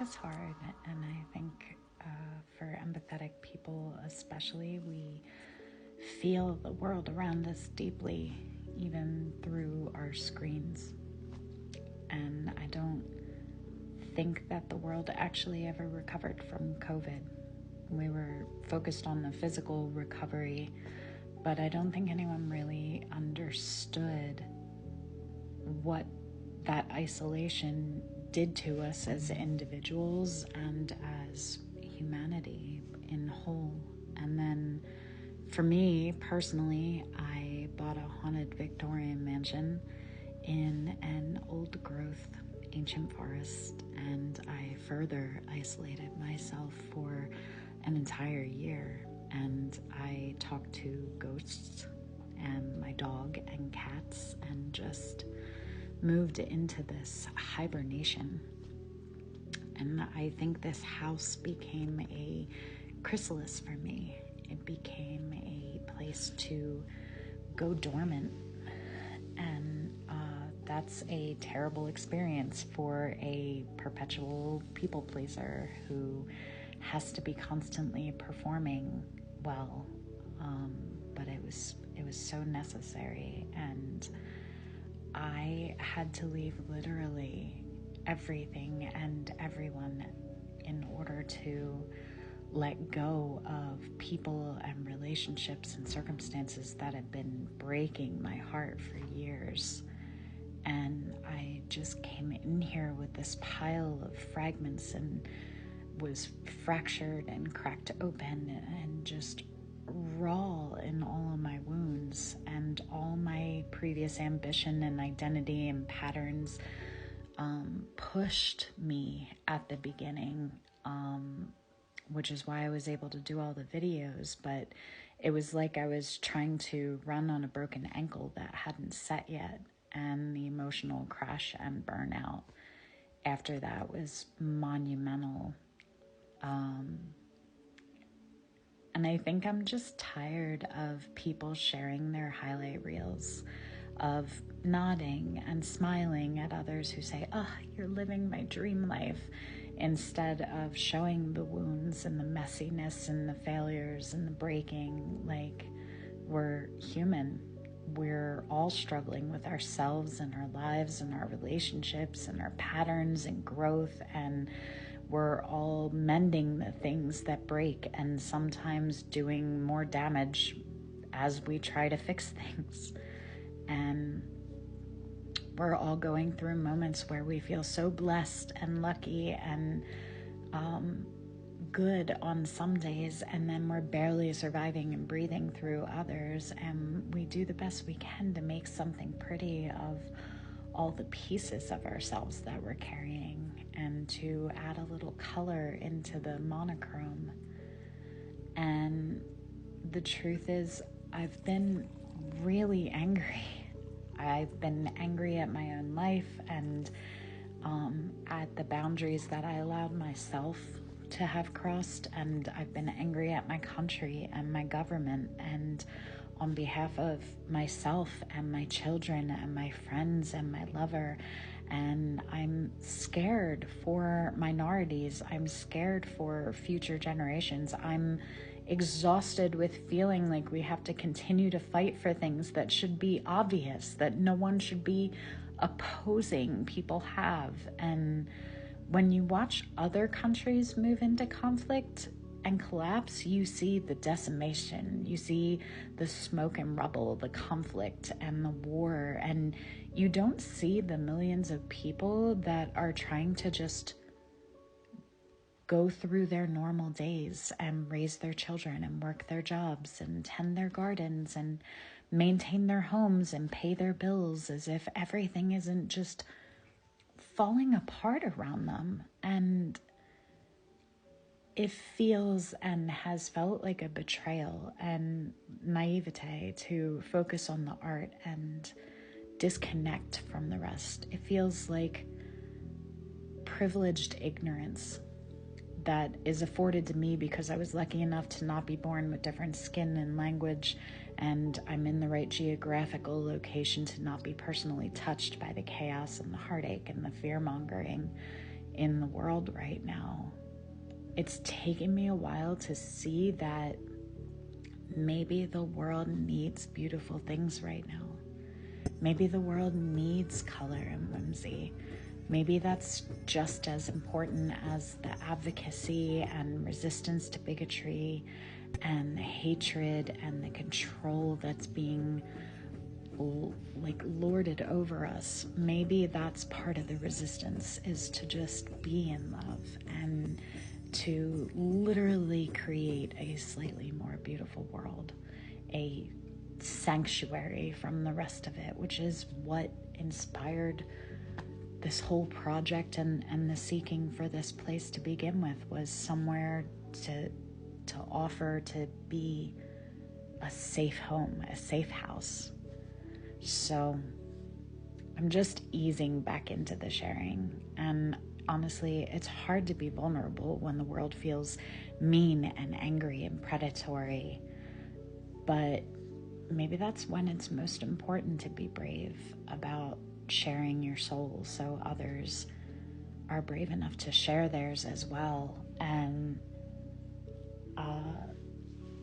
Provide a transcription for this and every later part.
is hard, and I think for empathetic people especially, we feel the world around us deeply, even through our screens. And I don't think that the world actually ever recovered from COVID. We were focused on the physical recovery, but I don't think anyone really understood what that isolation did to us as individuals and as humanity in whole. And then for me personally, I bought a haunted Victorian mansion in an old growth ancient forest, and I further isolated myself for an entire year, and I talked to ghosts and my dog and cats and just moved into this hibernation. And I think this house became a chrysalis for me. It became a place to go dormant, and that's a terrible experience for a perpetual people pleaser who has to be constantly performing well. But it was so necessary, and I had to leave literally everything and everyone in order to let go of people and relationships and circumstances that had been breaking my heart for years. And I just came in here with this pile of fragments and was fractured and cracked open and just raw in all of my wounds, and all my previous ambition and identity and patterns pushed me at the beginning, which is why I was able to do all the videos. But it was like I was trying to run on a broken ankle that hadn't set yet, and the emotional crash and burnout after that was monumental. And I think I'm just tired of people sharing their highlight reels, of nodding and smiling at others who say, "Oh, you're living my dream life," instead of showing the wounds and the messiness and the failures and the breaking. Like, we're human. We're all struggling with ourselves and our lives and our relationships and our patterns and growth, and we're all mending the things that break, and sometimes doing more damage as we try to fix things. And we're all going through moments where we feel so blessed and lucky and good on some days, and then we're barely surviving and breathing through others, and we do the best we can to make something pretty of all the pieces of ourselves that we're carrying, and to add a little color into the monochrome. And the truth is, I've been really angry. I've been angry at my own life, and at the boundaries that I allowed myself to have crossed, and I've been angry at my country and my government, and on behalf of myself and my children and my friends and my lover. And I'm scared for minorities. I'm scared for future generations. I'm exhausted with feeling like we have to continue to fight for things that should be obvious, that no one should be opposing. People have. And when you watch other countries move into conflict and collapse, you see the decimation, you see the smoke and rubble, the conflict and the war, and you don't see the millions of people that are trying to just go through their normal days and raise their children and work their jobs and tend their gardens and maintain their homes and pay their bills, as if everything isn't just falling apart around them. And it feels and has felt like a betrayal and naivete to focus on the art and disconnect from the rest. It feels like privileged ignorance that is afforded to me because I was lucky enough to not be born with different skin and language, and I'm in the right geographical location to not be personally touched by the chaos and the heartache and the fear-mongering in the world right now, it's taken me a while to see that maybe the world needs beautiful things right now. Maybe the world needs color and whimsy. Maybe that's just as important as the advocacy and resistance to bigotry and the hatred and the control that's being lorded over us. Maybe that's part of the resistance, is to just be in love and to literally create a slightly more beautiful world, a sanctuary from the rest of it, which is what inspired this whole project and the seeking for this place to begin with, was somewhere to offer to be a safe home, a safe house. So I'm just easing back into the sharing, and honestly, it's hard to be vulnerable when the world feels mean and angry and predatory, but maybe that's when it's most important to be brave about sharing your soul, so others are brave enough to share theirs as well. And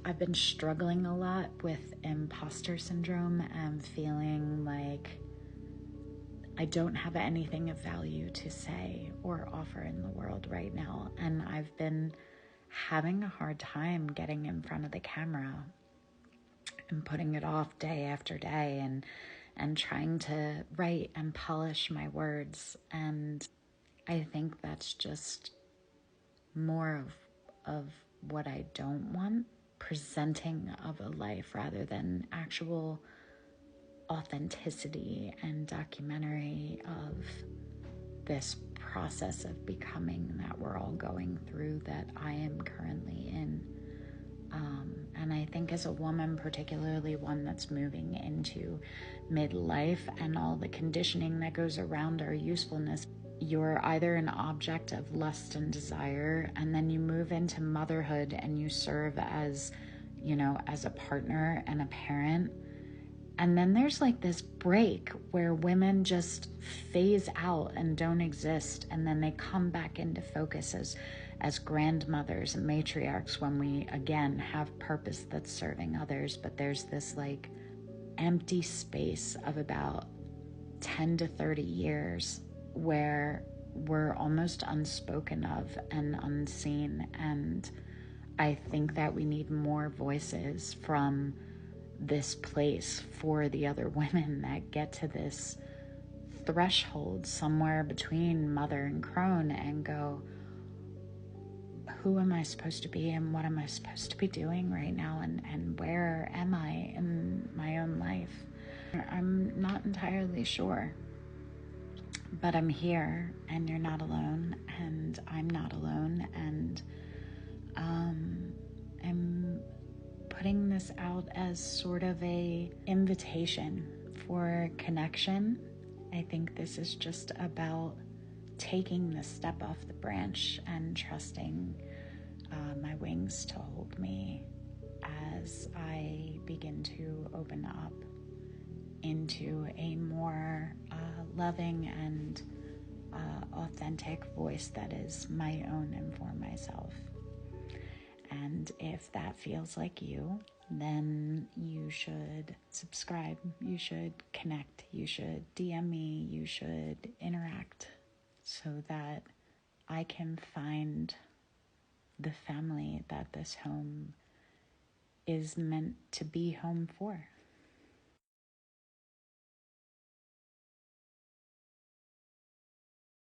I've been struggling a lot with imposter syndrome and feeling like I don't have anything of value to say or offer in the world right now. And I've been having a hard time getting in front of the camera and putting it off day after day and trying to write and polish my words. And I think that's just more of what I don't want, presenting of a life rather than actual authenticity and documentary of this process of becoming that we're all going through, that I am currently in. And I think as a woman, particularly one that's moving into midlife and all the conditioning that goes around our usefulness, you're either an object of lust and desire, and then you move into motherhood and you serve as, as a partner and a parent. And then there's like this break where women just phase out and don't exist, and then they come back into focus as grandmothers and matriarchs when we again have purpose that's serving others. But there's this like empty space of about 10 to 30 years where we're almost unspoken of and unseen. And I think that we need more voices from this place for the other women that get to this threshold somewhere between mother and crone and go, who am I supposed to be and what am I supposed to be doing right now, and where am I in my own life? I'm not entirely sure, but I'm here, and you're not alone, and I'm not alone, and I'm putting this out as sort of a invitation for connection. I think this is just about taking the step off the branch and trusting my wings to hold me as I begin to open up into a more loving and authentic voice that is my own and for myself. And if that feels like you, then you should subscribe, you should connect, you should DM me, you should interact so that I can find the family that this home is meant to be home for.